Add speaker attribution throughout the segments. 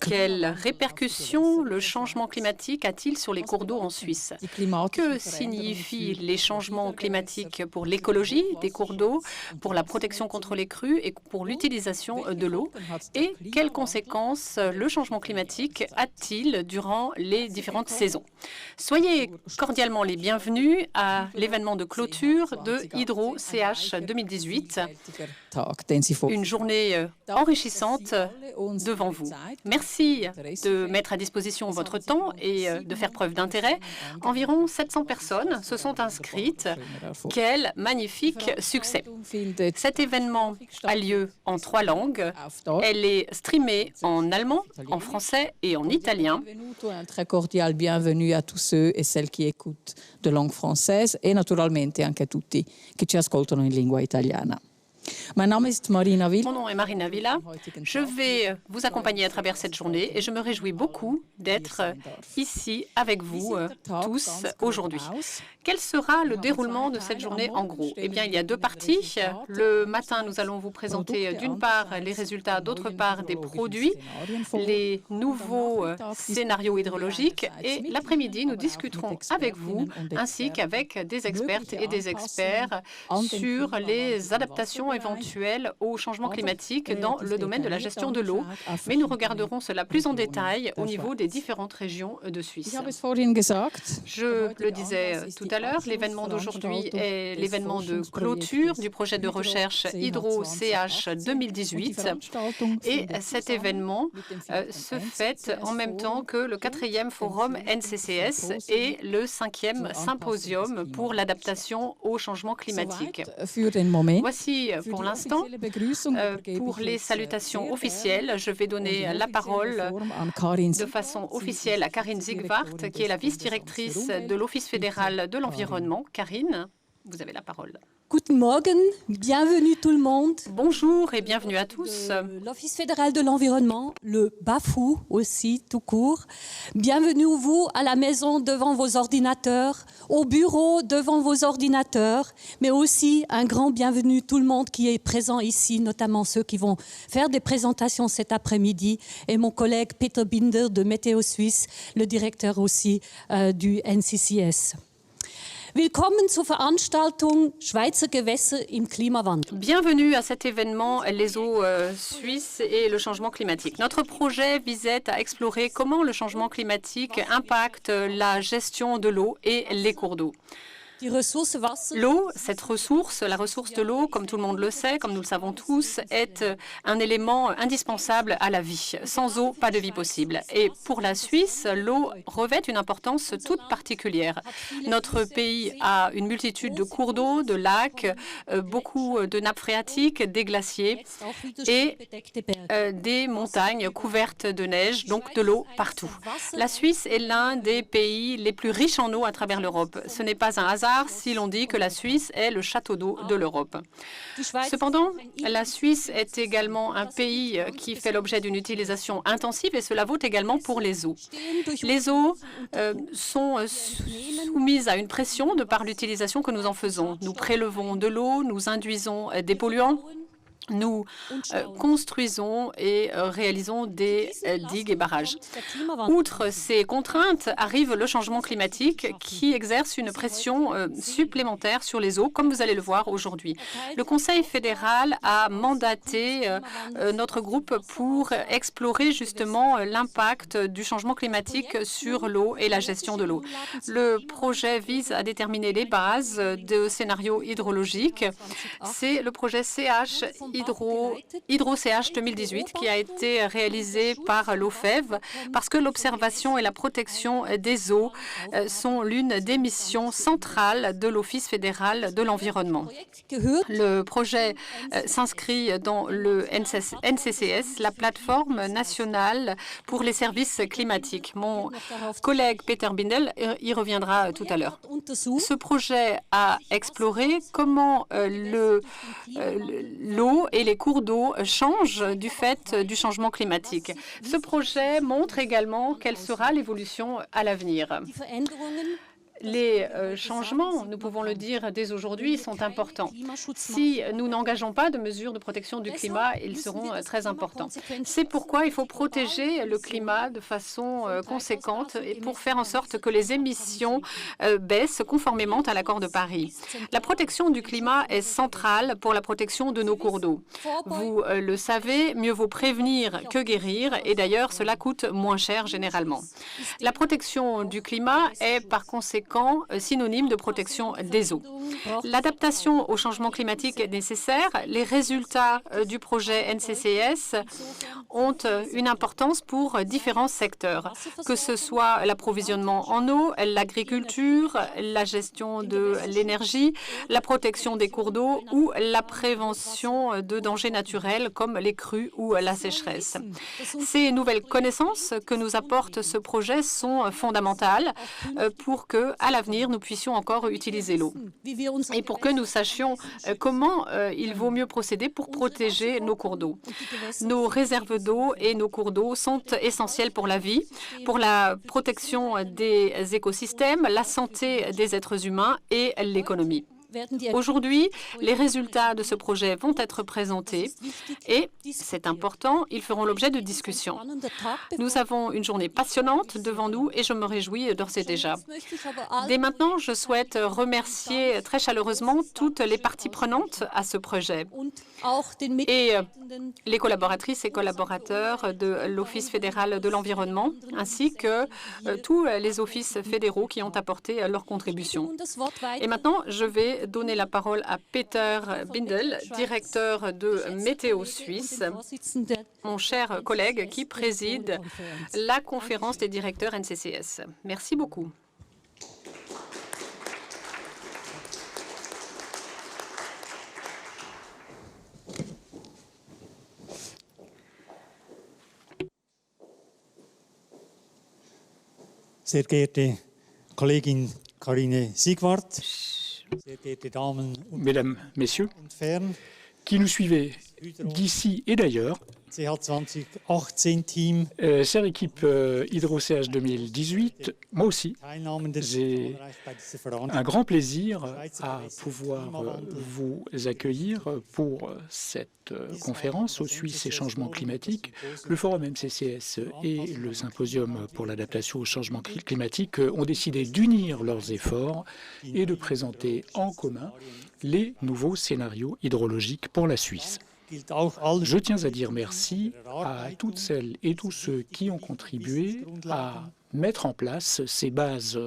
Speaker 1: Quelles répercussions le changement climatique a-t-il sur les cours d'eau en Suisse? Que signifient les changements climatiques pour l'écologie des cours d'eau, pour la protection contre les crues et pour l'utilisation de l'eau? Et quelles conséquences le changement climatique a-t-il durant les différentes saisons? Soyez cordialement les bienvenus à l'événement de clôture de Hydro-CH 2018, une journée enrichissante devant vous. Merci de mettre à disposition votre temps et de faire preuve d'intérêt. Environ 700 personnes se sont inscrites. Quel magnifique succès! Cet événement a lieu en 3 langues. Elle est streamée en allemand, en français et en italien.
Speaker 2: Un très cordial bienvenue à tous ceux et celles qui écoutent de langue française et naturalmente anche a tutti che ci ascoltano in lingua italiana.
Speaker 1: Mon nom est Marina Villa. Je vais vous accompagner à travers cette journée et je me réjouis beaucoup d'être ici avec vous tous aujourd'hui. Quel sera le déroulement de cette journée en gros? Eh bien, il y a 2 parties. Le matin, nous allons vous présenter d'une part les résultats, d'autre part des produits, les nouveaux scénarios hydrologiques et l'après-midi, nous discuterons avec vous ainsi qu'avec des expertes et des experts sur les adaptations éventuelles au changement climatique dans le domaine de la gestion de l'eau. Mais nous regarderons cela plus en détail au niveau des différentes régions de Suisse. Je le disais tout à l'heure, l'événement d'aujourd'hui est l'événement de clôture du projet de recherche Hydro-CH 2018. Et cet événement se fête en même temps que le 4e forum NCCS et le 5e symposium pour l'adaptation au changement climatique. Voici pour l'instant, pour les salutations officielles, je vais donner la parole de façon officielle à Karine Zigwart, qui est la vice-directrice de l'Office fédéral de l'environnement. Karine, vous avez la parole.
Speaker 3: Guten Morgen, bienvenue tout le monde.
Speaker 1: Bonjour et bienvenue à tous.
Speaker 3: L'Office fédéral de l'environnement, le BAFU aussi, tout court. Bienvenue vous à la maison devant vos ordinateurs, au bureau devant vos ordinateurs, mais aussi un grand bienvenue tout le monde qui est présent ici, notamment ceux qui vont faire des présentations cet après-midi, et mon collègue Peter Binder de Météo Suisse, le directeur aussi du NCCS. Willkommen zur Veranstaltung Schweizer Gewässer im Klimawandel.
Speaker 1: Bienvenue à cet événement, les eaux suisses et le changement climatique. Notre projet visait à explorer comment le changement climatique impacte la gestion de l'eau et les cours d'eau. L'eau, cette ressource, la ressource de l'eau, comme tout le monde le sait, comme nous le savons tous, est un élément indispensable à la vie. Sans eau, pas de vie possible. Et pour la Suisse, l'eau revêt une importance toute particulière. Notre pays a une multitude de cours d'eau, de lacs, beaucoup de nappes phréatiques, des glaciers et des montagnes couvertes de neige, donc de l'eau partout. La Suisse est l'un des pays les plus riches en eau à travers l'Europe. Ce n'est pas un hasard si l'on dit que la Suisse est le château d'eau de l'Europe. Cependant, la Suisse est également un pays qui fait l'objet d'une utilisation intensive et cela vaut également pour les eaux. Les eaux sont soumises à une pression de par l'utilisation que nous en faisons. Nous prélevons de l'eau, nous induisons des polluants. Nous construisons et réalisons des digues et barrages. Outre ces contraintes, arrive le changement climatique qui exerce une pression supplémentaire sur les eaux, comme vous allez le voir aujourd'hui. Le Conseil fédéral a mandaté notre groupe pour explorer justement l'impact du changement climatique sur l'eau et la gestion de l'eau. Le projet vise à déterminer les bases de scénarios hydrologiques. C'est le projet Hydro-CH 2018 qui a été réalisé par l'OFEV parce que l'observation et la protection des eaux sont l'une des missions centrales de l'Office fédéral de l'environnement. Le projet s'inscrit dans le NCCS, la plateforme nationale pour les services climatiques. Mon collègue Peter Bindel y reviendra tout à l'heure. Ce projet a exploré comment l'eau et les cours d'eau changent du fait du changement climatique. Ce projet montre également quelle sera l'évolution à l'avenir. Les changements, nous pouvons le dire dès aujourd'hui, sont importants. Si nous n'engageons pas de mesures de protection du climat, ils seront très importants. C'est pourquoi il faut protéger le climat de façon conséquente et pour faire en sorte que les émissions baissent conformément à l'accord de Paris. La protection du climat est centrale pour la protection de nos cours d'eau. Vous le savez, mieux vaut prévenir que guérir, et d'ailleurs, cela coûte moins cher généralement. La protection du climat est par conséquent synonyme de protection des eaux. L'adaptation au changement climatique est nécessaire. Les résultats du projet NCCS ont une importance pour différents secteurs, que ce soit l'approvisionnement en eau, l'agriculture, la gestion de l'énergie, la protection des cours d'eau ou la prévention de dangers naturels comme les crues ou la sécheresse. Ces nouvelles connaissances que nous apporte ce projet sont fondamentales pour que, à l'avenir, nous puissions encore utiliser l'eau et pour que nous sachions comment il vaut mieux procéder pour protéger nos cours d'eau. Nos réserves d'eau et nos cours d'eau sont essentiels pour la vie, pour la protection des écosystèmes, la santé des êtres humains et l'économie. Aujourd'hui, les résultats de ce projet vont être présentés et, c'est important, ils feront l'objet de discussions. Nous avons une journée passionnante devant nous et je me réjouis d'ores et déjà. Dès maintenant, je souhaite remercier très chaleureusement toutes les parties prenantes à ce projet et les collaboratrices et collaborateurs de l'Office fédéral de l'environnement ainsi que tous les offices fédéraux qui ont apporté leur contribution. Et maintenant, je vais donner la parole à Peter Bindel, directeur de Météo Suisse, mon cher collègue qui préside la conférence des directeurs NCCS. Merci beaucoup.
Speaker 4: Sehr geehrte Kollegin Karine Siegwart, sehr geehrte Damen und
Speaker 5: Mesdames, Messieurs,
Speaker 4: Herren,
Speaker 5: qui nous suivez d'ici et d'ailleurs,
Speaker 4: CH2018-Team,
Speaker 5: chère équipe Hydro-CH 2018, moi aussi, j'ai un grand plaisir à pouvoir vous accueillir pour cette conférence aux Suisses et changements climatiques. Le forum MCCS et le symposium pour l'adaptation au changement climatique ont décidé d'unir leurs efforts et de présenter en commun les nouveaux scénarios hydrologiques pour la Suisse. Je tiens à dire merci à toutes celles et tous ceux qui ont contribué à mettre en place ces bases,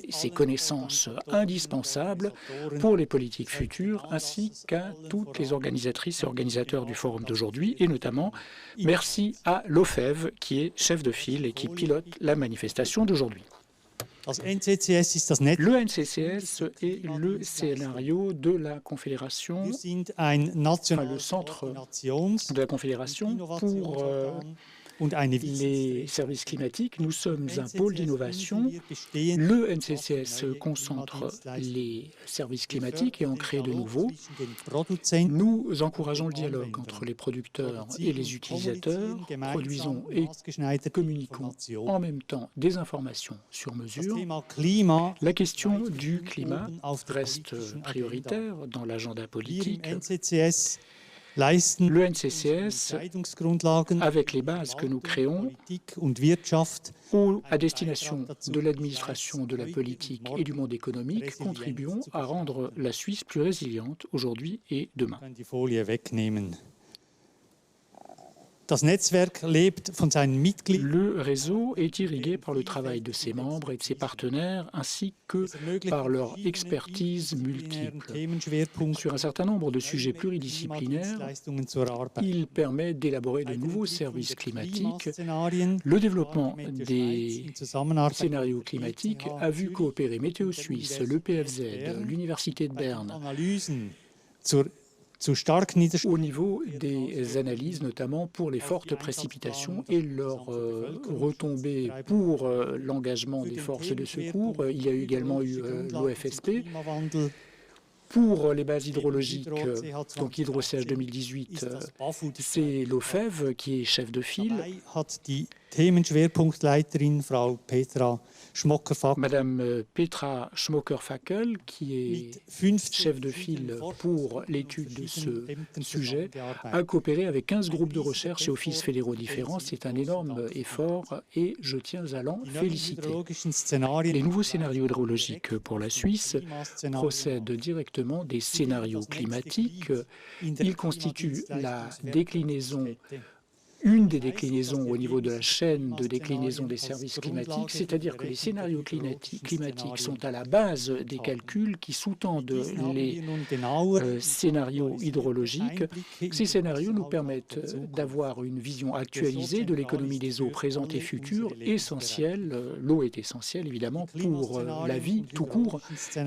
Speaker 5: ces connaissances indispensables pour les politiques futures, ainsi qu'à toutes les organisatrices et organisateurs du forum d'aujourd'hui, et notamment merci à l'OFEV, qui est chef de file et qui pilote la manifestation d'aujourd'hui. Le NCCS est le scénario de la Confédération, le centre de la Confédération pour les services climatiques. Nous sommes un pôle d'innovation. Le NCCS concentre les services climatiques et en crée de nouveaux. Nous encourageons le dialogue entre les producteurs et les utilisateurs, produisons et communiquons en même temps des informations sur mesure. La question du climat reste prioritaire dans l'agenda politique. Le NCCS, avec les bases que nous créons, à destination de l'administration, de la politique et du monde économique, contribuons à rendre la Suisse plus résiliente aujourd'hui et demain. Le réseau est irrigué par le travail de ses membres et de ses partenaires, ainsi que par leur expertise multiple. Sur un certain nombre de sujets pluridisciplinaires, il permet d'élaborer de nouveaux services climatiques. Le développement des scénarios climatiques a vu coopérer Météo Suisse, le PFZ, l'Université de Berne, au niveau des analyses, notamment pour les fortes précipitations et leurs retombées pour l'engagement des forces de secours. Il y a également eu l'OFSP. Pour les bases hydrologiques, donc Hydro-CH 2018, c'est l'OFEV qui est chef de file.
Speaker 4: Themenschwerpunktleiterin, Frau Petra Schmocker-Fackel.
Speaker 5: Madame Petra Schmocker-Fackel, qui est chef de file pour l'étude de ce sujet, a coopéré avec 15 groupes de recherche et offices fédéraux différents. C'est un énorme effort et je tiens à l'en féliciter. Les nouveaux scénarios hydrologiques pour la Suisse procèdent directement des scénarios climatiques. Ils constituent la déclinaison, une des déclinaisons au niveau de la chaîne de déclinaison des services climatiques, c'est-à-dire que les scénarios climatiques sont à la base des calculs qui sous-tendent les scénarios hydrologiques. Ces scénarios nous permettent d'avoir une vision actualisée de l'économie des eaux présentes et futures, essentielle. L'eau est essentielle, évidemment, pour la vie tout court.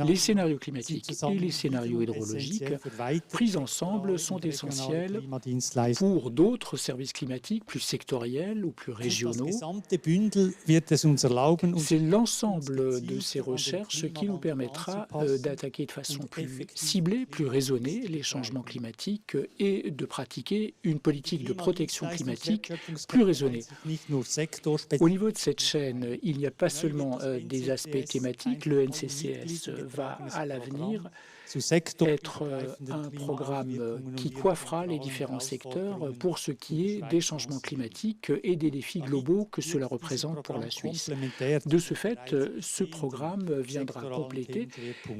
Speaker 5: Les scénarios climatiques et les scénarios hydrologiques, pris ensemble, sont essentiels pour d'autres services climatiques plus sectoriels ou plus régionaux. C'est l'ensemble de ces recherches qui nous permettra d'attaquer de façon plus ciblée, plus raisonnée les changements climatiques et de pratiquer une politique de protection climatique plus raisonnée. Au niveau de cette chaîne, il n'y a pas seulement des aspects thématiques. Le NCCS va à l'avenir être un programme qui coiffera les différents secteurs pour ce qui est des changements climatiques et des défis globaux que cela représente pour la Suisse. De ce fait, ce programme viendra compléter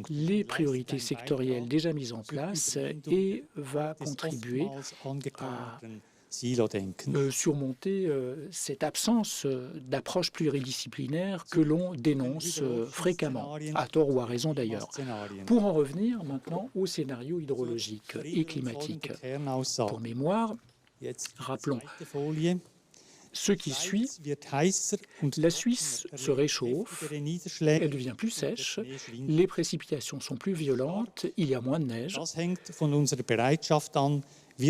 Speaker 5: les priorités sectorielles déjà mises en place et va contribuer à surmonter cette absence d'approche pluridisciplinaire que l'on dénonce fréquemment, à tort ou à raison d'ailleurs. Pour en revenir maintenant au scénario hydrologique et climatique. Pour mémoire, rappelons ce qui suit. La Suisse se réchauffe, elle devient plus sèche, les précipitations sont plus violentes, il y a moins de neige.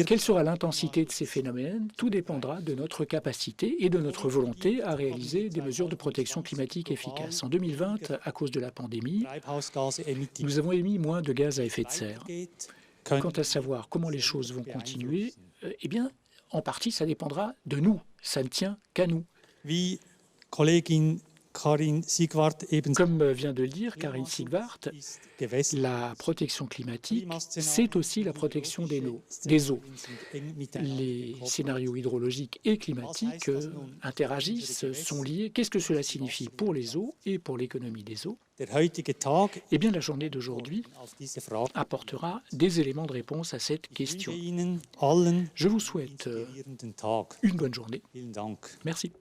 Speaker 5: Quelle sera l'intensité de ces phénomènes? Tout dépendra de notre capacité et de notre volonté à réaliser des mesures de protection climatique efficaces. En 2020, à cause de la pandémie, nous avons émis moins de gaz à effet de serre. Quant à savoir comment les choses vont continuer, eh bien, en partie, ça dépendra de nous. Ça ne tient qu'à nous. Comme vient de le dire Karin Siegwart, la protection climatique, c'est aussi la protection des eaux. Les scénarios hydrologiques et climatiques interagissent, sont liés. Qu'est-ce que cela signifie pour les eaux et pour l'économie des eaux? Eh bien, la journée d'aujourd'hui apportera des éléments de réponse à cette question. Je vous souhaite une bonne journée. Merci.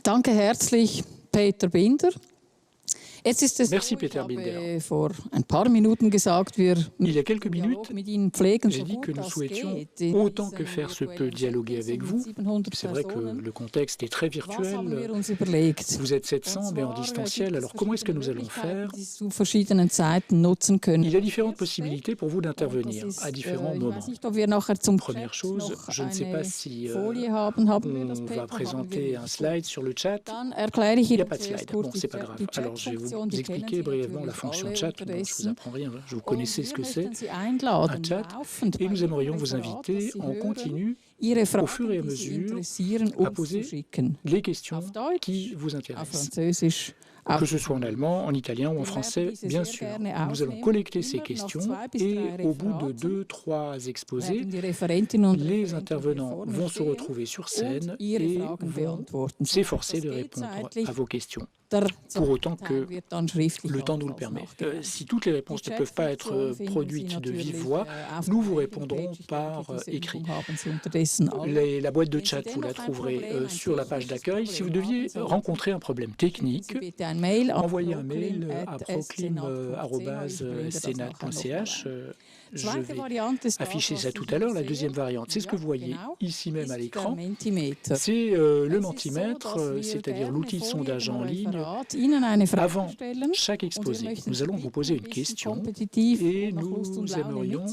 Speaker 2: Danke herzlich, Peter Binder.
Speaker 5: Merci Peter Binder.
Speaker 2: Il
Speaker 5: y a quelques minutes, j'ai dit que nous souhaitions, autant que faire se peut, dialoguer avec vous. C'est vrai que le contexte est très virtuel. Vous êtes 700, mais en distanciel. Alors comment est-ce que nous allons faire? Il y a différentes possibilités pour vous d'intervenir à différents moments. Première chose, je ne sais pas si on va présenter un slide sur le chat. Il n'y a pas de slide. Bon, c'est pas grave. Alors je vais vous expliquer brièvement la fonction chat. Bon, je ne vous apprends rien. Vous connaissez ce que c'est, un chat. Et nous aimerions vous inviter en continu, au fur et à mesure, à poser les questions qui vous intéressent. Que ce soit en allemand, en italien ou en français, bien sûr. Nous allons collecter ces questions et au bout de 2-3 exposés, les intervenants vont se retrouver sur scène et vont s'efforcer de répondre à vos questions, pour autant que le temps nous le permet. Si toutes les réponses ne peuvent pas être produites de vive voix, nous vous répondrons par écrit. La boîte de chat, vous la trouverez sur la page d'accueil. Si vous deviez rencontrer un problème technique, envoyez un mail à proclim@senat.ch. Je vais afficher ça tout à l'heure. La deuxième variante, c'est ce que vous voyez ici même à l'écran. C'est le mentimètre, c'est-à-dire l'outil de sondage en ligne. Avant chaque exposé, nous allons vous poser une question et nous aimerions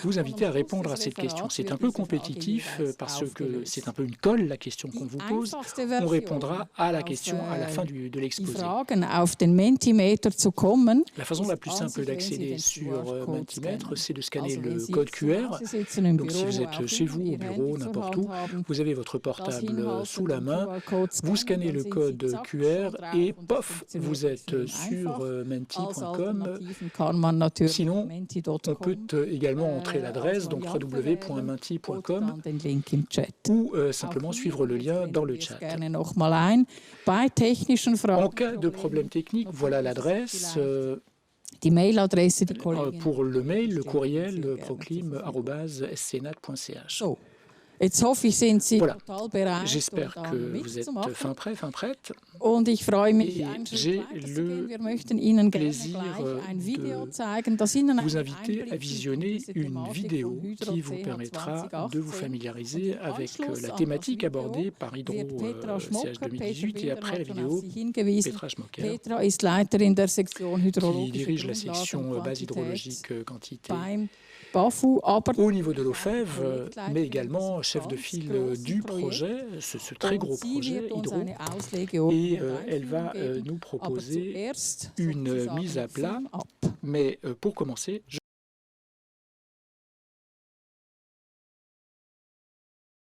Speaker 5: vous inviter à répondre à cette question. C'est un peu compétitif. intuitif parce que c'est un peu une colle la question qu'on vous pose. On répondra à la question à la fin de l'exposé. La façon la plus simple d'accéder sur Mentimeter, c'est de scanner le code QR. Donc si vous êtes chez vous, au bureau, n'importe où, vous avez votre portable sous la main, vous scannez le code QR et pof, vous êtes sur menti.com. Sinon, on peut également entrer l'adresse, donc www.menti.com, ou simplement suivre le lien dans le chat. En cas de problème technique, voilà l'adresse. Pour le mail, le courriel proclim@scnat.ch. Voilà, j'espère que vous êtes fin prêt, fin prête. Et j'ai le plaisir de vous inviter à visionner une vidéo qui vous permettra de vous familiariser avec la thématique abordée par Hydro-CH 2018 et après la vidéo, Petra Schmocker, qui dirige la section base hydrologique quantité au niveau de l'OFEV, mais également chef de file du projet, ce très gros projet Hydro. Et elle va nous proposer une mise à plat. Mais pour commencer,